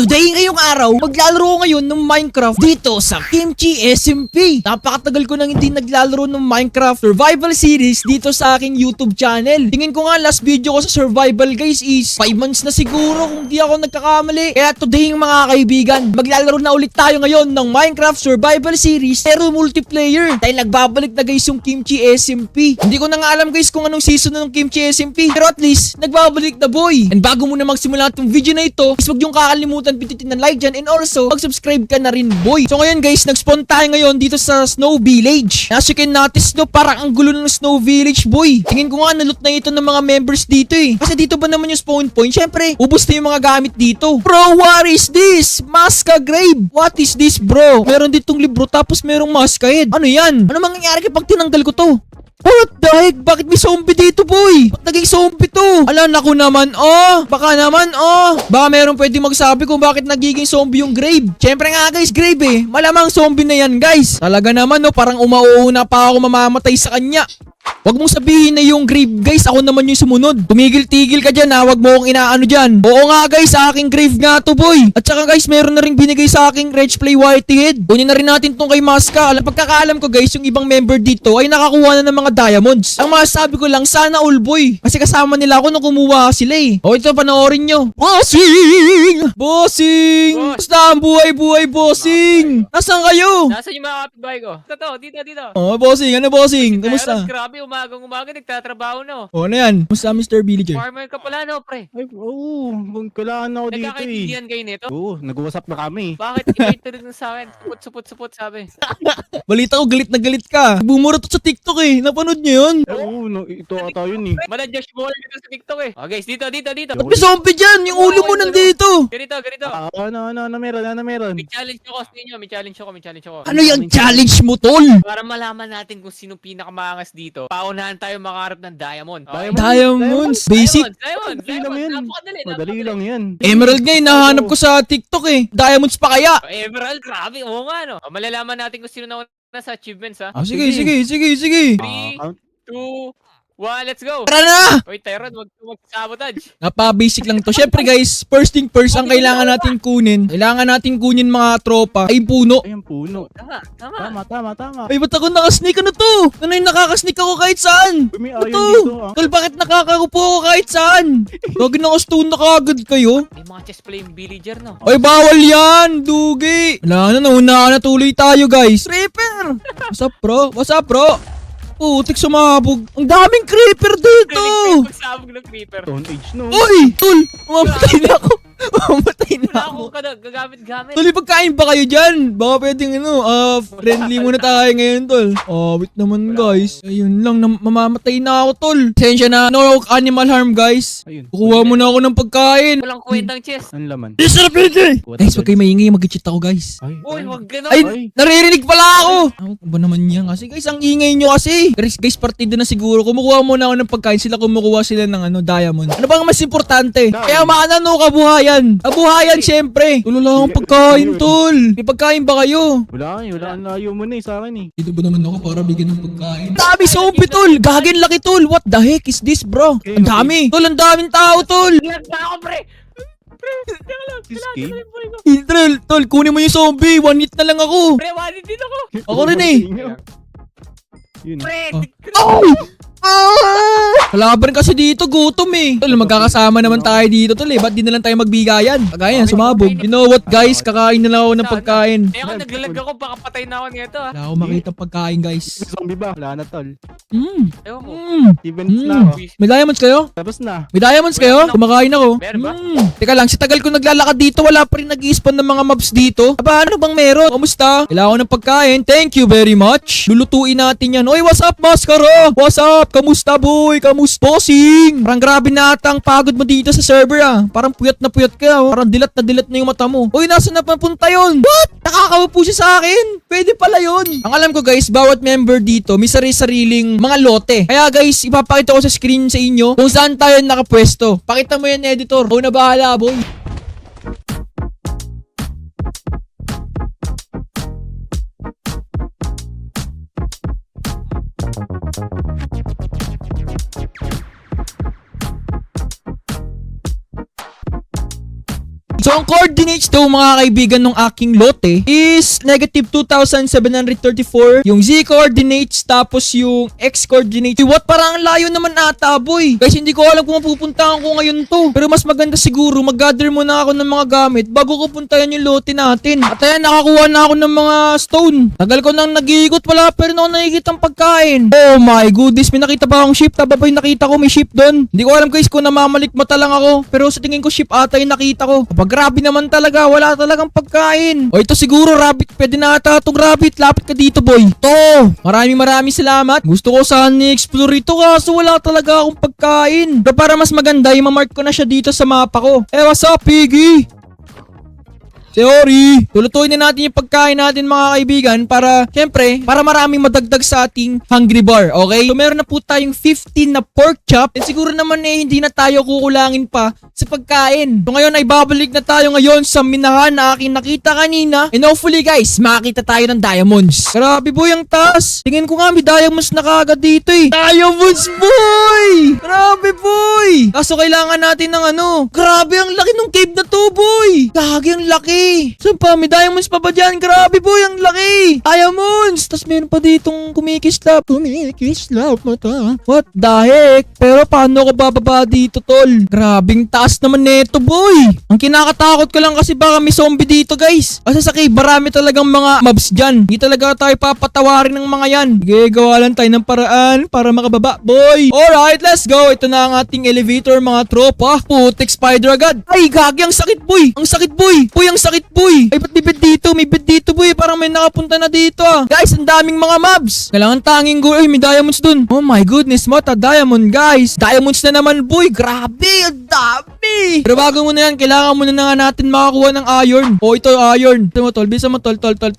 Today, ngayong araw, maglalaro ko ngayon ng Minecraft dito sa Kimchi SMP. Napakatagal ko nang hindi naglalaro ng Minecraft Survival Series dito sa aking YouTube channel. Tingin ko nga last video ko sa survival guys is 5 months na siguro kung di ako nagkakamali. Kaya today mga kaibigan, maglalaro na ulit tayo ngayon ng Minecraft Survival Series pero multiplayer. Dahil nagbabalik na guys yung Kimchi SMP. Hindi ko na nga alam guys kung anong season na ng Kimchi SMP. Pero at least, nagbabalik na boy. And bago muna magsimula itong video na ito, is huwag yung kakalimutan pindutin ng like dyan and also mag-subscribe ka na rin boy. So ngayon guys, nag-spawn tayo ngayon dito sa Snow Village. As you can notice no, parang ang gulo ng Snow Village boy. Tingin ko nga naloot na ito ng mga members dito eh. Kasi dito ba naman yung spawn point? Syempre, ubos na yung mga gamit dito. Bro, what is this? Maska Grave. What is this bro? Meron ditong libro tapos merong maska head. Ano yan? Ano mangyayari kapag tinanggal ko to? What the heck? Bakit may zombie dito, boy? Ba't naging zombie to? Ala, naku naman, oh. Baka naman, oh. Baka meron pwede magsabi kung bakit nagiging zombie yung Grave. Siyempre nga, guys, Grave eh. Malamang zombie na yan, guys. Talaga naman, no. Parang umauuna pa ako mamamatay sa kanya. Wag mong sabihin na yung Grave, guys. Ako naman yung sumunod. Tumigil-tigil ka dyan, ha. Wag mo akong inaano dyan. Oo nga, guys. Sa aking Grave nga to, boy. At saka, guys, meron na rin binigay sa aking Reg Play Whitehead. Kunin na rin natin tong kay Maska. Pagkakaalam ko, guys, yung ibang member dito ay nakakuha na ng mga diamonds. Ang masasabi ko lang, sana all, boy. Kasi kasama nila ako nung kumuha sila eh. O ito, panoorin nyo. Bossing! Bossing! Basta ang buhay-buhay, bossing! Nasaan kayo? Nasaan yung mga kapitbahay ko? Dito. Oh, bossing. Ano, bossing? Kamusta? Grabe, umagang-umaga, nagtatrabaho no. O, ano yan? Kamusta, Mr. Villager? Farmer ka pala no, pre. Ay, oo. Kailangan ako dito eh. Nagkakaintindihan kayo nito? Oo, nag-uusap na kami. Bakit iba rin sa akin? Supot, sabi. Balita ko, galit na galit ka. Bumura to sa TikTok eh. Napanood nyo yun? Oo, ito ata yun eh. Mala Josh Ball dito sa TikTok eh. Oh guys, dito. Ba't may zombie dyan? Yung ulo mo nandito. Ganito. Ano meron? May challenge ako sa inyo, may challenge ako. Ano yung challenge mo, tol? Para malaman natin kung sino pinakamaangas dito, paunahan tayo makaharap ng diamond. Okay? Diamonds. Basic. Diamond. Madali lang yan. Madali lang yan. Emerald nga nahanap ko sa TikTok eh. Diamonds pa kaya? Oh, Emerald, grabe. Oo nga no. Oh, malalaman natin kung sino na sa achievements ha. Ah, sige. 3, 2, 1, let's go! Tara na! Uy, Tyrod, wag mag-sabotage. Napa-basic lang to. Syempre guys, first thing first, ang kailangan natin kunin mga tropa ay puno. Ayun, puno. Tama. Ay, ba't ako nakasneak? Ano to? Ano yung nakakasneak ako kahit saan? May Ano ayon to? dito ah. Tol, bakit nakakakupo ako kahit saan? Lagi nakastone na kagad kayo? May mga chess playing villager, no? Ay, bawal yan! Dugi! Wala na, nauna na tuloy tayo guys. Creeper! What's up bro? Putik sumabog. Ang daming creeper dito! Pagsabog ng creeper. Stone Age no. Uy! Tol! Mamamatay na ako! Mamamatay na Wala ako! akong gagamit-gamit. Tol, pagkain ba kayo dyan? Baka pwedeng friendly muna tayo ngayon, tol. Wait naman guys. Ayun lang, mamamatay na ako, tol. Sensya na, no animal harm guys. Ayun. Kukuha muna ako ng pagkain. Walang kwentang chess. Ang laman. Sarap yun! Guys, wag kayo maingay, mag-cheat ako guys. Uy, wag gano'n. Ay, naririnig pala ako! Ano ba naman yan kasi? Guys, ang ingay nyo kasi. Guys, partida na siguro. Kumukuha muna ako ng pagkain. Sila kumukuha sila ng diamond. Ano bang mas importante? Kaya maanano, kabuhayan. Kabuhayan, syempre. Tulo lang ang pagkain, tol. May pagkain ba kayo? Wala ang layo mo na eh sa akin eh. Dito ba naman ako para bigyan ng pagkain? Dami zombie, tol. Gagin laki, tol. What the heck is this, bro? Ang dami. Tol, ang daming tao, tol. Nagda ako, pre. Escape? Tol, kunin mo yung zombie. 1 hit na lang ako. Pre, wanted din ako. Ako rin eh. Yun. Pre, Kalaban kasi dito, gutom eh. Tol, magkakasama naman tayo dito, tol eh. Ba't di na lang tayo magbigayan? Kagaya, sumabog. You know what, guys? Kakain na lang ako ng pagkain. eh ako naglalag ako, baka patay na ako nito ah. Wala akong makita pagkain, guys. Zombie ba? Wala na tol. Ewan ko. 7 minutes na ako. May diamonds kayo? Tapos na. May diamonds kayo? Kumakain ako. Meron ba? Teka lang, sa tagal ko naglalakad dito, wala pa rin nag-i-spawn ng mga mobs dito. Aba, ano bang meron? Kamusta? Kailangan ko ng pagkain. Thank you very much. Lulutuin natin yan. Oy, what's up, Mascara? What's up? Kamusta, boy? Kamusta? Bossing! Parang grabe na ata ang pagod mo dito sa server, ah. Parang puyat na oh. Parang dilat na yung mata mo. Uy, nasa na papunta yun? What? Nakakaupo siya sa akin? Pwede pala yun. Ang alam ko, guys, bawat member dito may sari-sariling mga lote. Kaya, guys, ipapakita ko sa screen sa inyo kung saan tayo nakapwesto. Pakita mo yan, editor. Ako na bahala, boy. So, ang coordinates daw mga kaibigan ng aking lote is negative 2,734. Yung Z coordinates, tapos yung X coordinates. What? Parang ang layo naman ata, boy. Guys, hindi ko alam kung mapupuntahan ko ngayon to. Pero mas maganda siguro, mag-gather muna ako ng mga gamit bago ko puntahan yung lote natin. At ayan, nakakuha na ako ng mga stone. Tagal ko nang nag-iikot, wala pa rin ako nakikita ang pagkain. Oh my goodness, may nakita ba akong ship? Taba ba yung nakita ko? May ship doon. Hindi ko alam guys kung namamalikmata lang ako. Pero sa tingin ko ship ata yung nakita ko. Kapag grabe naman talaga, wala talagang pagkain. O ito siguro rabbit, pwede na ata itong rabbit. Lapit ka dito boy. To, maraming salamat. Gusto ko sana i-explore ito kaso wala talaga akong pagkain. Pero para mas maganda, i-mark ko na siya dito sa mapa ko. What's up Piggy? Sorry. Tulutuin na natin yung pagkain natin mga kaibigan para, syempre, para maraming madagdag sa ating hungry bar, okay? So meron na po tayong 15 na pork chop. And siguro naman hindi na tayo kukulangin pa sa pagkain. So ngayon ay babalik na tayo ngayon sa minahan na aking nakita kanina. And hopefully guys, makita tayo ng diamonds. Grabe boy ang taas. Tingin ko nga may diamonds na kagad dito eh. Diamonds boy! Grabe boy! Kaso kailangan natin ng grabe ang laki ng cave na to boy! Gagi ang laki! Saan pa? May diamonds pa ba dyan? Grabe boy, ang laki! Diamonds! Tapos meron pa ditong kumikislap. Kumikislap mata. What the heck? Pero paano ko bababa dito, tol? Grabing taas naman neto, boy! Ang kinakatakot ko lang kasi baka may zombie dito, guys. Kasi sa cave, marami talagang mga mobs dyan. Hindi talaga tayo papatawarin ng mga yan. Sige, gawa lang tayo ng paraan para makababa, boy. Alright, let's go. Ito na ang ating elevator, mga tropa. Putik spider agad. Ay, gagi, ang sakit, boy! Ang sakit, boy! Boy, ang sakit, boy! Ay, ba't may bed dito? May bed dito, boy. Parang may nakapunta na dito, ah. Guys, ang daming mga mobs. Kailangan tanging go. Ay, may diamonds dun. Oh my goodness, mata diamond, guys. Diamonds na naman, boy. Grabe, ang dami. Pero bago muna yan, kailangan muna na nga natin makakuha ng iron. Oh, ito, iron. Bilisan mo, tol. Bilisan mo, tol.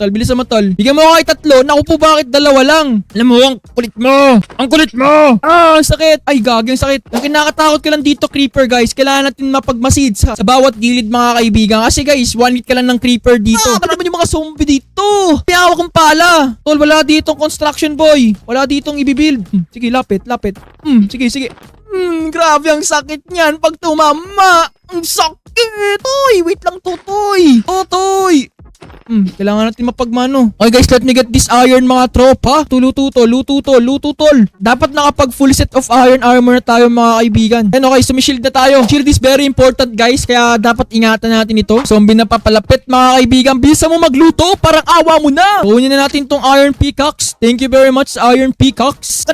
Bilisan mo, tol. Bigyan mo ako kay 3. Naku po, bakit 2 lang? Alam mo, ang kulit mo. Ang kulit mo. Ah, ang sakit. Ay, gagi, ang sakit. Ang kinakatakot ko lang dito, creeper, guys. Kailangan natin mapagmasid sa bawat gilid, mga kaibigan. Kasi, guys, 1 hit ka lang ng creeper dito. Ano naman yung mga zombie dito? Piyawa kong pala. Tol, wala ditong construction, boy. Wala ditong ibibuild. Sige, lapit. Sige. Grabe ang sakit niyan pag tumama. Ang sakit. Toy, wait lang, Totoy. Totoy. Kailangan natin mapagmano. Okay guys, let me get this iron mga tropa. Luto tol. Dapat nakapag full set of iron armor na tayo mga kaibigan. And okay, sumishield na tayo. Shield is very important guys, kaya dapat ingatan natin ito. Zombie na papalapit mga kaibigan. Bisa mo magluto, parang awa mo na. Kunin na natin tong iron pickaxe. Thank you very much iron pickaxe.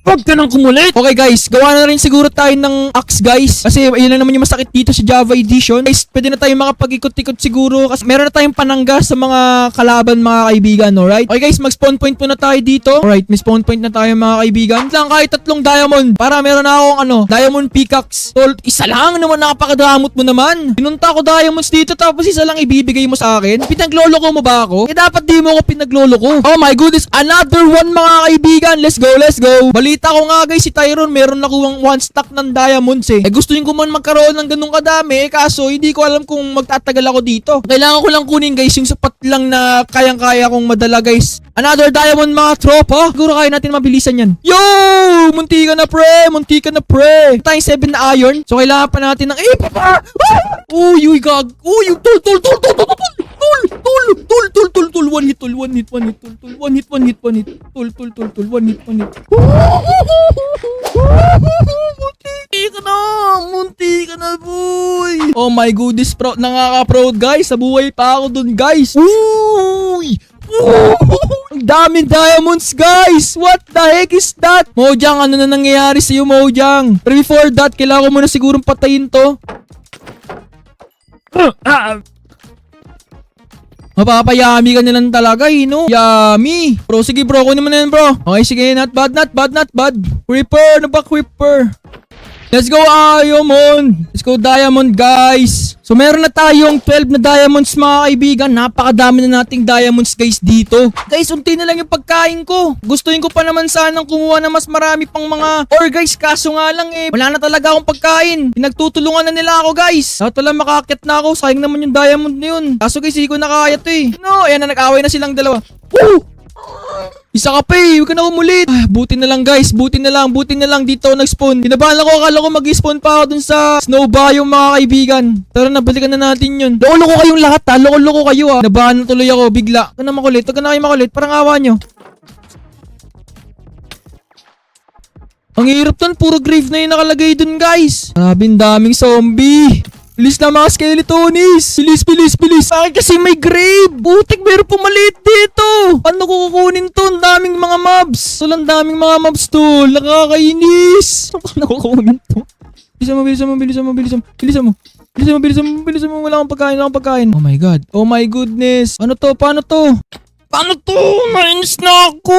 Huwag ka nang kumulit. Okay guys, gawa na rin siguro tayo ng axe guys. Kasi yun na naman yung masakit dito sa Java Edition. Guys, pwede na tayo makapag-ikot-ikot siguro. Kasi meron na tayong panangga sa mga kalaban mga kaibigan, alright? Okay guys, mag-spawn point muna tayo dito. Alright, may spawn point na tayo mga kaibigan. Lang kahit 3 diamond. Para meron na akong diamond pickaxe. Tol, isa lang naman, nakapakadamot mo naman. Pinunta ko diamonds dito tapos isa lang ibibigay mo sa akin. Pinagloloko mo ba ako? Dapat di mo ako pinagloloko. Oh my goodness, another one mga kaibigan. Let's go. Balita ko nga guys, si Tyron meron nakuwang 1 stack ng diamonds eh. Gusto ko man magkaroon ng ganung kadami kaso hindi ko alam kung magtatagal ako dito. Kailangan ko lang kunin guys yung sapat lang na kayang-kaya kong madala guys. Another diamond mga tropa. Siguro kaya natin mabilisan yan. Yo! Munti ka na pre. Tayong 7 na iron. So kailangan pa natin ng papa! Uy, gag. Uy, tol. One hit. Munti ka na, boy. Oh my goodness, nakaka-proud guys. Nabuhay pa ako dun, guys. Uy! Ang daming diamonds, guys. What the heck is that? Mojang, ano na nangyayari sa'yo, Mojang? Pero before that, kailangan ko muna sigurong patayin to. Mapapayami ka nilang talaga no? Yummy. Bro, sige bro, kunin mo na yan bro. Okay, sige, not bad. Creeper, ano ba creeper? Let's go diamond. Let's go diamond guys. So meron na tayong 12 na diamonds mga kaibigan. Napakadami na nating diamonds guys dito. Guys, unti na lang yung pagkain ko. Gustuin ko pa naman sanang kumuha na mas marami pang mga ore guys. Kaso nga lang wala na talaga akong pagkain. Pinagtutulungan na nila ako guys. Dapat lang makakit na ako. Sayang naman yung diamond na yun. Kaso guys, hindi ko nakaya to No, ayan na, nag-away na silang dalawa. Woo! Isa ka pa eh, huwag ka na umulit. Ah, buti na lang guys, buti na lang dito ako nag-spawn. Kinabahan ako, akala ko mag-spawn pa ako dun sa snow biome mga kaibigan. Tara na, balikan na natin yun. Loko-loko kayong lahat ha, loko-loko kayo ha. Nabahan na tuloy ako, bigla. Huwag ka na makulit, huwag ka na kayo makulit, parang awa nyo. Ang hirap nun, puro grave na yung nakalagay dun guys. Grabing daming zombie. Bilis na mga skeletonis! Bilis! Bakit kasi may grave? Butik, meron pumalit dito! Paano ko kukunin to? Ang daming mga mobs! Ang daming mga mobs to! Nakakainis! Paano ko kukunin to? Bilisan mo! Wala akong pagkain! Oh my goodness! Ano to? Paano to? Nainis na ako!